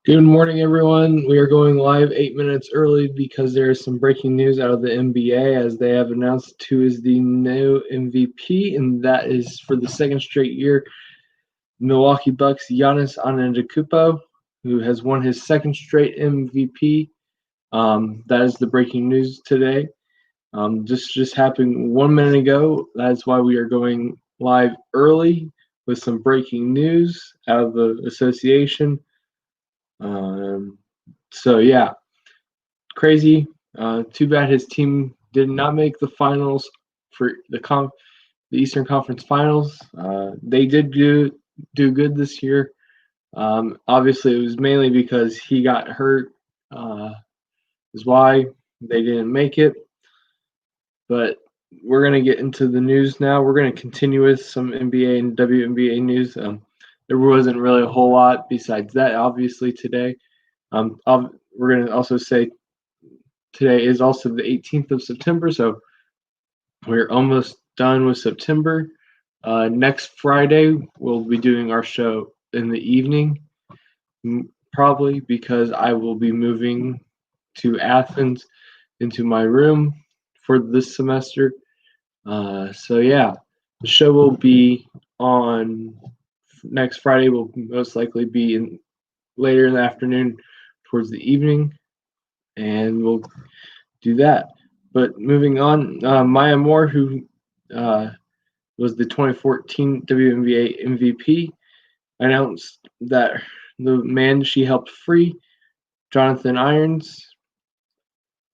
Good morning, everyone. We are going live 8 minutes early because there is some breaking news out of the NBA as they have announced who is the new MVP, and that is for the second straight year, Milwaukee Bucks' Giannis Antetokounmpo, who has won his second straight MVP. That is the breaking news today. Just happened 1 minute ago. That's why we are going live early with some breaking news out of the association. Um, so yeah, crazy. Too bad his team did not make the finals for the Eastern Conference Finals. They did do good this year. Obviously, it was mainly because he got hurt. Is why they didn't make it. But we're gonna get into the news now. We're gonna continue with some NBA and WNBA news. There wasn't really a whole lot besides that, obviously today. We're gonna also say today is also the 18th of September, so we're almost done with September. Next Friday, we'll be doing our show in the evening, probably because I will be moving to Athens into my room for this semester. So, yeah, the show will be on next Friday, will most likely be later in the afternoon towards the evening, and we'll do that. But moving on, Maya Moore, who was the 2014 WNBA MVP, announced that the man she helped free, Jonathan Irons,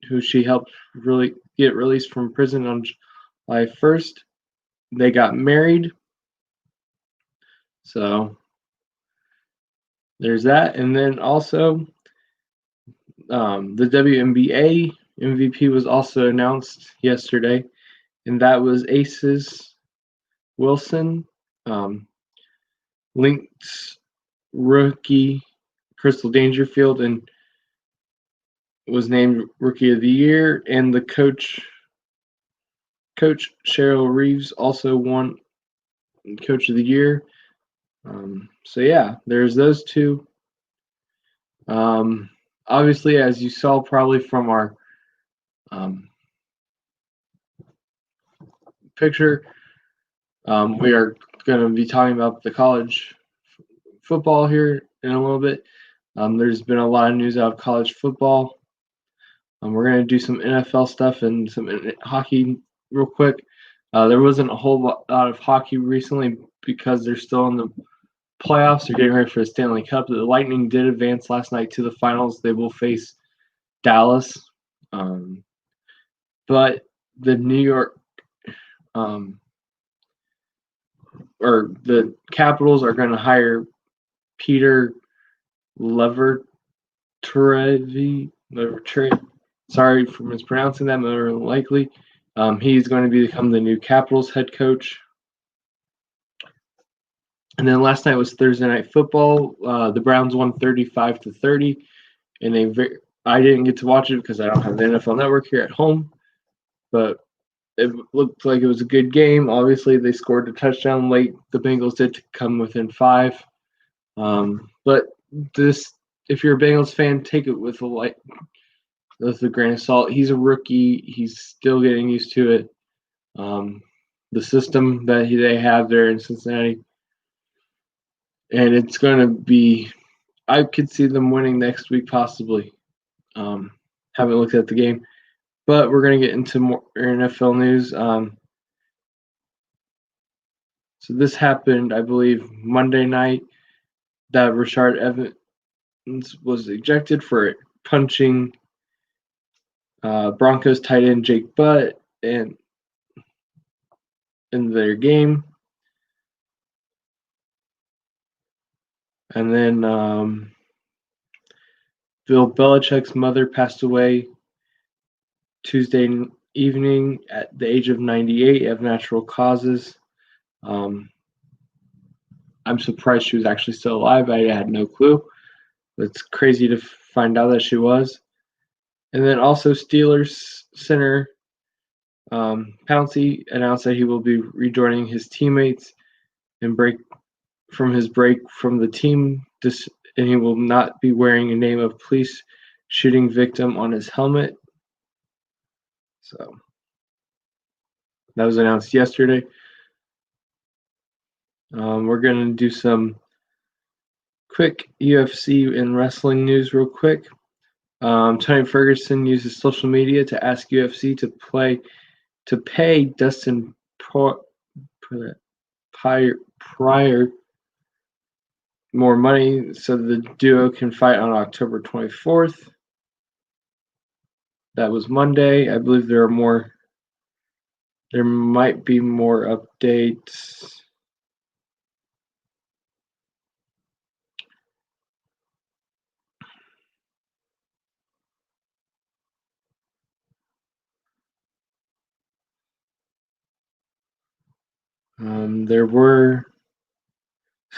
who she helped really get released from prison on July 1st, they got married. So there's that. And then also, the WNBA MVP was also announced yesterday, and that was Aces Wilson, Lynx rookie Crystal Dangerfield, and was named Rookie of the Year. And the coach Cheryl Reeves also won Coach of the Year. So yeah, there's those two. Obviously, as you saw probably from our picture, we are going to be talking about the college football here in a little bit. There's been a lot of news out of college football. We're going to do some NFL stuff and some hockey real quick. There wasn't a whole lot of hockey recently because they're still in the playoffs. They're getting ready for the Stanley Cup. The Lightning did advance last night to the finals. They will face Dallas. But the New York or the Capitals are going to hire Peter Levertrevi. Sorry for mispronouncing that, more than likely. He's going to become the new Capitals head coach. And then last night was Thursday Night Football. The Browns won 35-30, and I didn't get to watch it because I don't have the NFL Network here at home, but it looked like it was a good game. Obviously, they scored a touchdown late. The Bengals did to come within 5. But if you're a Bengals fan, take it with a grain of salt. He's a rookie. He's still getting used to it. The system that they have there in Cincinnati. And it's going to be – I could see them winning next week possibly. Haven't looked at the game. But we're going to get into more NFL news. So this happened, I believe, Monday night, that Rashard Evans was ejected for punching Broncos tight end Jake Butt in their game. And then Bill Belichick's mother passed away Tuesday evening at the age of 98 of natural causes. I'm surprised she was actually still alive. I had no clue. It's crazy to find out that she was. And then also Steelers center Pouncey announced that he will be rejoining his teammates and break from the team and he will not be wearing a name of police shooting victim on his helmet. So that was announced yesterday. We're going to do some quick UFC and wrestling news real quick. Tony Ferguson uses social media to ask UFC to pay Dustin Pryor more money so the duo can fight on October 24th. That was Monday. I believe there might be more updates.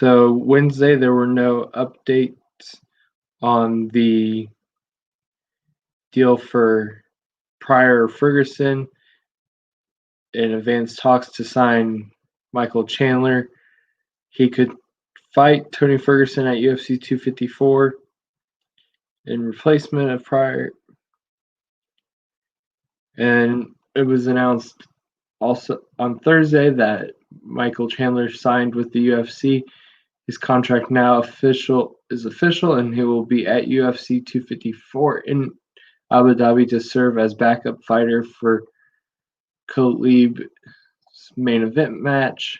Wednesday there were no updates on the deal for Pryor Ferguson in advanced talks to sign Michael Chandler. He could fight Tony Ferguson at UFC 254 in replacement of Pryor. And it was announced also on Thursday that Michael Chandler signed with the UFC. His contract now is official, and he will be at UFC 254 in Abu Dhabi to serve as backup fighter for Khabib's main event match.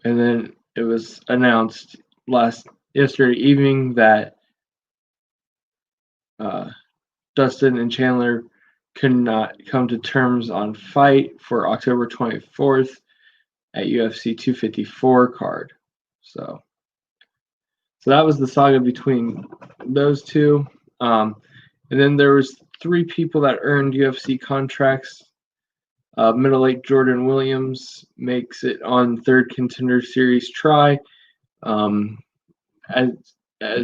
And then it was announced yesterday evening that Dustin and Chandler could not come to terms on fight for October 24th at UFC 254 card. So that was the saga between those two. And then there was 3 people that earned UFC contracts. Middleweight Jordan Williams makes it on third Contender Series try. As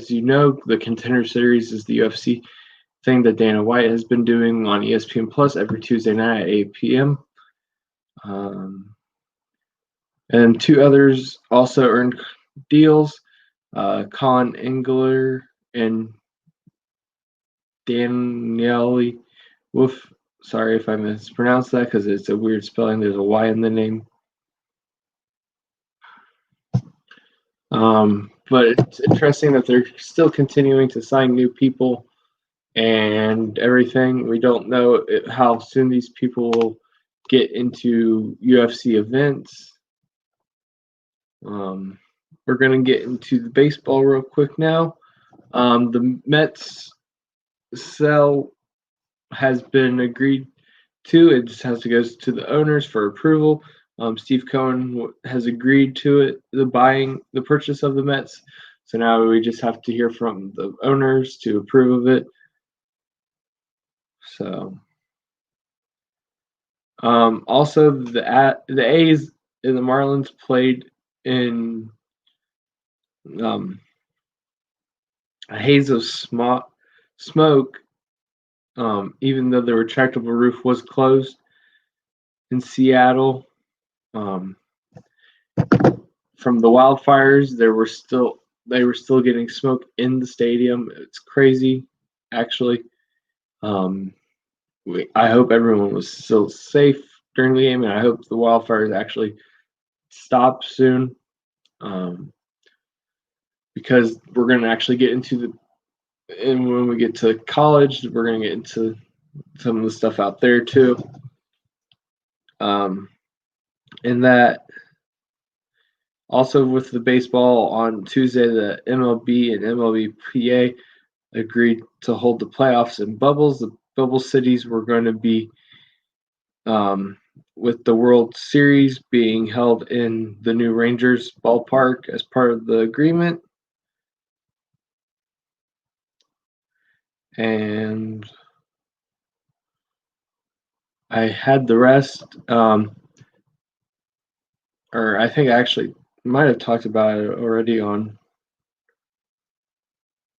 you know, the Contender Series is the UFC thing that Dana White has been doing on ESPN Plus every Tuesday night at 8 p.m. And 2 others also earned deals. Con Engler and Danielle Wolf. Sorry if I mispronounced that because it's a weird spelling. There's a Y in the name. But it's interesting that they're still continuing to sign new people and everything. We don't know how soon these people will get into UFC events. We're going to get into the baseball real quick now. The Mets sell has been agreed to. It just has to go to the owners for approval. Steve Cohen has agreed to it, the purchase of the Mets. So now we just have to hear from the owners to approve of it. So, also the A's and the Marlins played in a haze of smoke, even though the retractable roof was closed in Seattle. From the wildfires, they were still getting smoke in the stadium. It's crazy, actually. I hope everyone was still safe during the game, and I hope the wildfires actually stop soon. Because we're going to actually get into and when we get to college, we're going to get into some of the stuff out there too. And that also with the baseball on Tuesday, the MLB and MLBPA agreed to hold the playoffs in bubbles. The bubble cities were going to be with the World Series being held in the new Rangers ballpark as part of the agreement. And I had the rest, or I think I actually might have talked about it already on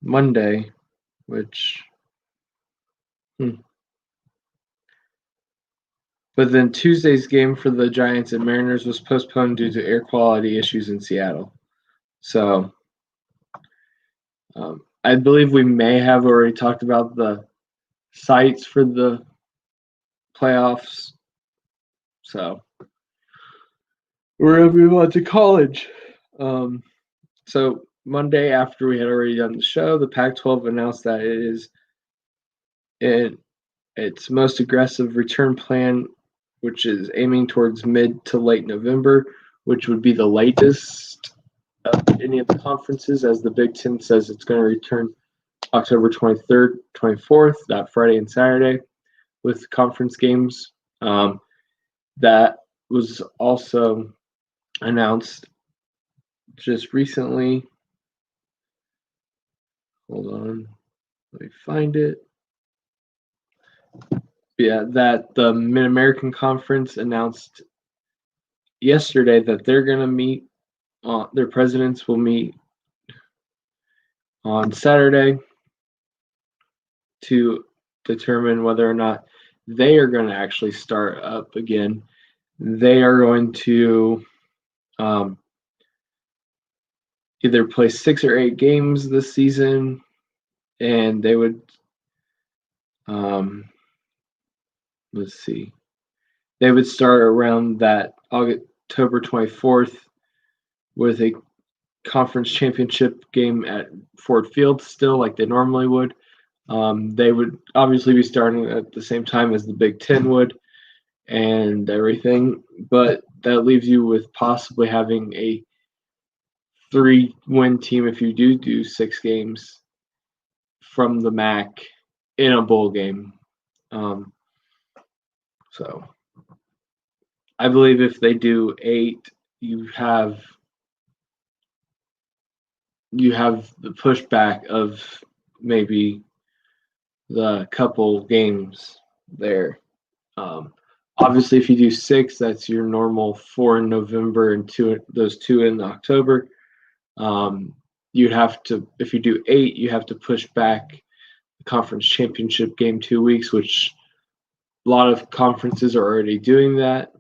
Monday, which But then Tuesday's game for the Giants and Mariners was postponed due to air quality issues in Seattle. So I believe we may have already talked about the sites for the playoffs. So we're going to move on to college. So Monday, after we had already done the show, the Pac-12 announced that it is in its most aggressive return plan, which is aiming towards mid to late November, which would be the latest of any of the conferences, as the Big Ten says it's going to return October 23rd, 24th, that Friday and Saturday, with conference games. That was also announced just recently. Hold on, let me find it. Yeah, that the Mid-American Conference announced yesterday that they're going to meet, their presidents will meet on Saturday to determine whether or not they are going to actually start up again. They are going to either play 6 or 8 games this season, and they would, let's see, they would start around that October 24th with a conference championship game at Ford Field still, like they normally would. They would obviously be starting at the same time as the Big Ten would and everything, but that leaves you with possibly having a 3-win team if you do 6 games from the MAC in a bowl game. So I believe if they do 8, you have the pushback of maybe the couple games there. Obviously, if you do 6, that's your normal 4 in November and 2 in October. You'd have to, if you do 8, you have to push back the conference championship game 2 weeks, which a lot of conferences are already doing that.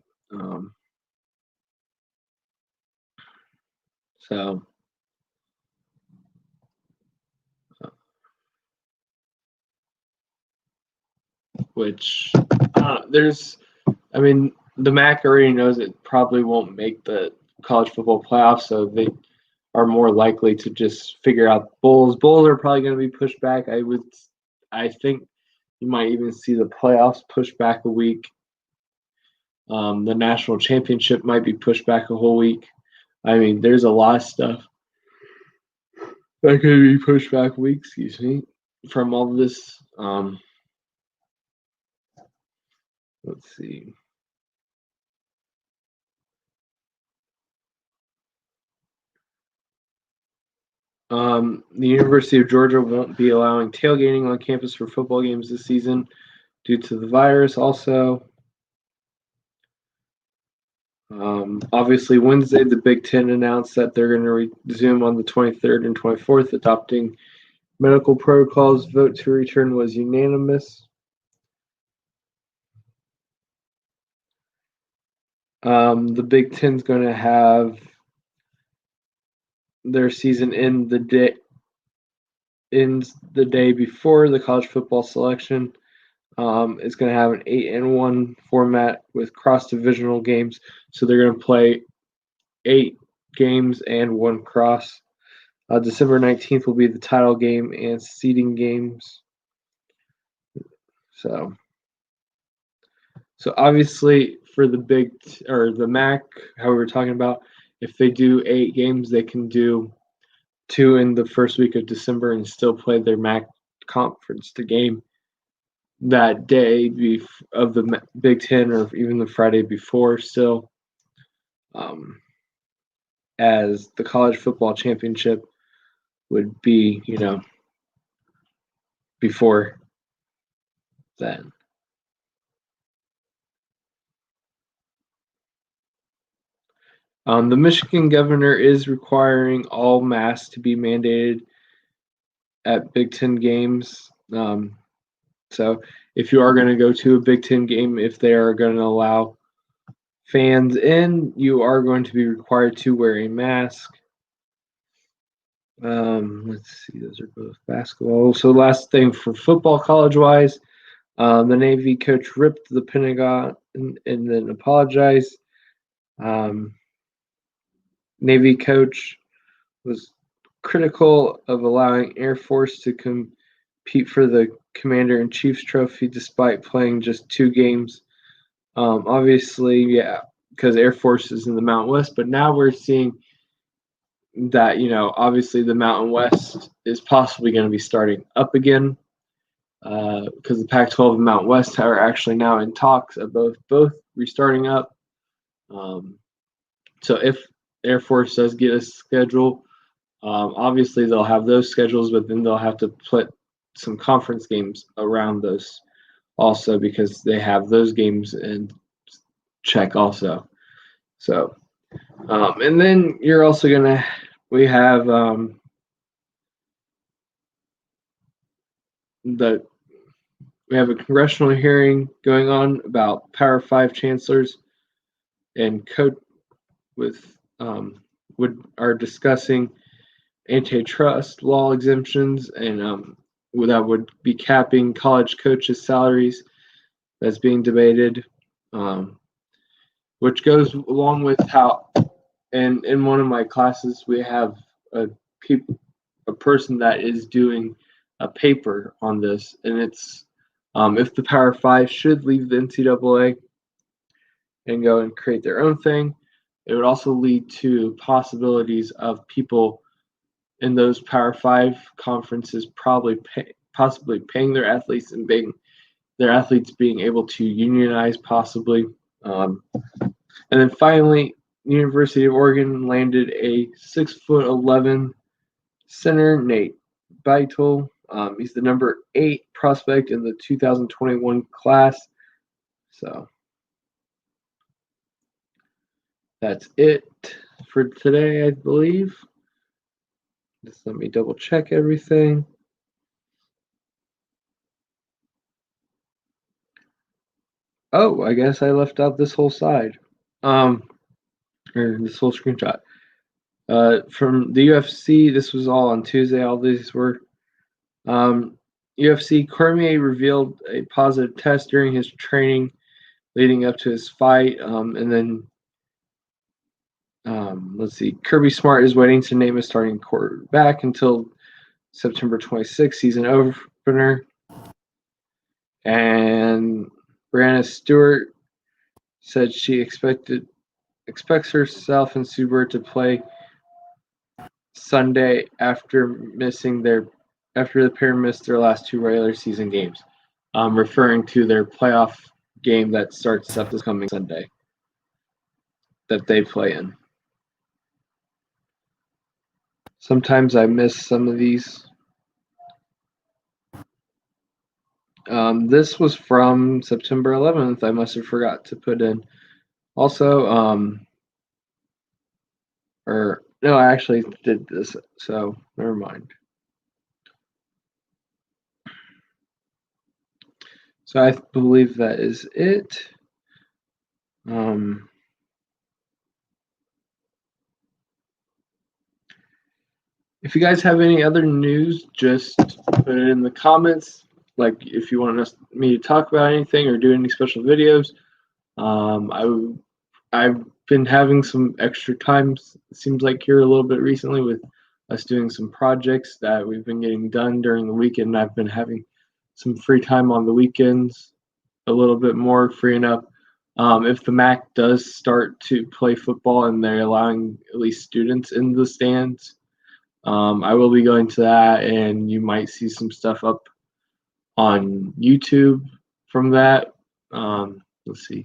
Which the MAC already knows it probably won't make the college football playoffs, so they are more likely to just figure out bowls. Bowls are probably going to be pushed back. I think you might even see the playoffs pushed back a week. The national championship might be pushed back a whole week. I mean, there's a lot of stuff that could be pushed back a week, from all of this. Let's see. The University of Georgia won't be allowing tailgating on campus for football games this season due to the virus also. Obviously, Wednesday, the Big Ten announced that they're going to resume on the 23rd and 24th, adopting medical protocols. Vote to return was unanimous. The Big Ten's going to have their season ends the day before the college football selection. It's going to have an 8-1 format with cross-divisional games. So they're going to play 8 games and 1 cross. December 19th will be the title game and seeding games. So obviously for the the MAC, how we were talking about, if they do 8 games, they can do 2 in the first week of December and still play their MAC conference game that day of the Big Ten, or even the Friday before still, as the college football championship would be, before then. The Michigan governor is requiring all masks to be mandated at Big Ten games. So if you are going to go to a Big Ten game, if they are going to allow fans in, you are going to be required to wear a mask. Let's see, those are both basketball. So last thing for football college-wise, the Navy coach ripped the Pentagon and then apologized. Navy coach was critical of allowing Air Force to compete for the Commander-in-Chief's trophy despite playing just 2 games. Obviously, yeah, because Air Force is in the Mountain West, but now we're seeing that, obviously the Mountain West is possibly going to be starting up again because the Pac-12 and Mountain West are actually now in talks of both restarting up. So if Air Force does get a schedule, obviously they'll have those schedules, but then they'll have to put some conference games around those also because they have those games in check also. So, and then you're also we have we have a congressional hearing going on about Power 5 chancellors and code are discussing antitrust law exemptions and that would be capping college coaches' salaries. That's being debated, which goes along with how, and in one of my classes we have a person that is doing a paper on this, and it's if the Power 5 should leave the NCAA and go and create their own thing, it would also lead to possibilities of people in those Power 5 conferences possibly paying their athletes and their athletes being able to unionize possibly. And then finally, University of Oregon landed a 6'11" center, Nate Beitel. He's the number 8 prospect in the 2021 class. So that's it for today, I believe. Just let me double check everything. Oh, I guess I left out this whole side. Or this whole screenshot. From the UFC, this was all on Tuesday. All these were. UFC Cormier revealed a positive test during his training leading up to his fight. And then, let's see, Kirby Smart is waiting to name a starting quarterback until September 26th, season opener. And Brianna Stewart said she expects herself and Subert to play Sunday after the pair missed their last 2 regular season games, referring to their playoff game that starts up this coming Sunday that they play in. Sometimes I miss some of these. This was from September 11th. I must have forgot to put in. Also, I actually did this, so never mind. So I believe that is it. If you guys have any other news, just put it in the comments. Like if you want me to talk about anything or do any special videos. I've been having some extra time, it seems like here a little bit recently, with us doing some projects that we've been getting done during the weekend. I've been having some free time on the weekends, a little bit more, freeing up. If the MAC does start to play football and they're allowing at least students in the stands, I will be going to that, and you might see some stuff up on YouTube from that. Let's see.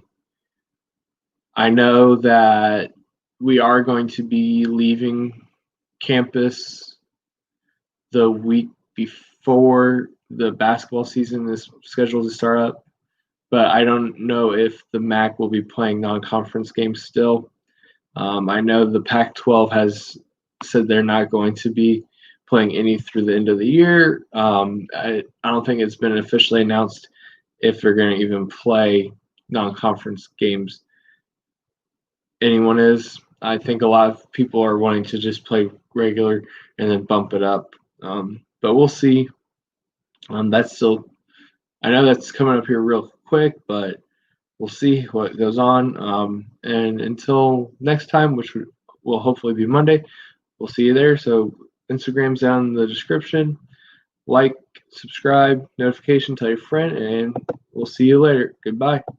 I know that we are going to be leaving campus the week before the basketball season is scheduled to start up, but I don't know if the MAC will be playing non-conference games still. I know the Pac-12 has said they're not going to be playing any through the end of the year. I don't think it's been officially announced if they're going to even play non-conference games. Anyone is. I think a lot of people are wanting to just play regular and then bump it up. But we'll see. That's still, I know that's coming up here real quick, but we'll see what goes on. And until next time, which will hopefully be Monday, we'll see you there. So Instagram's down in the description. Like, subscribe, notification, tell your friend, and we'll see you later. Goodbye.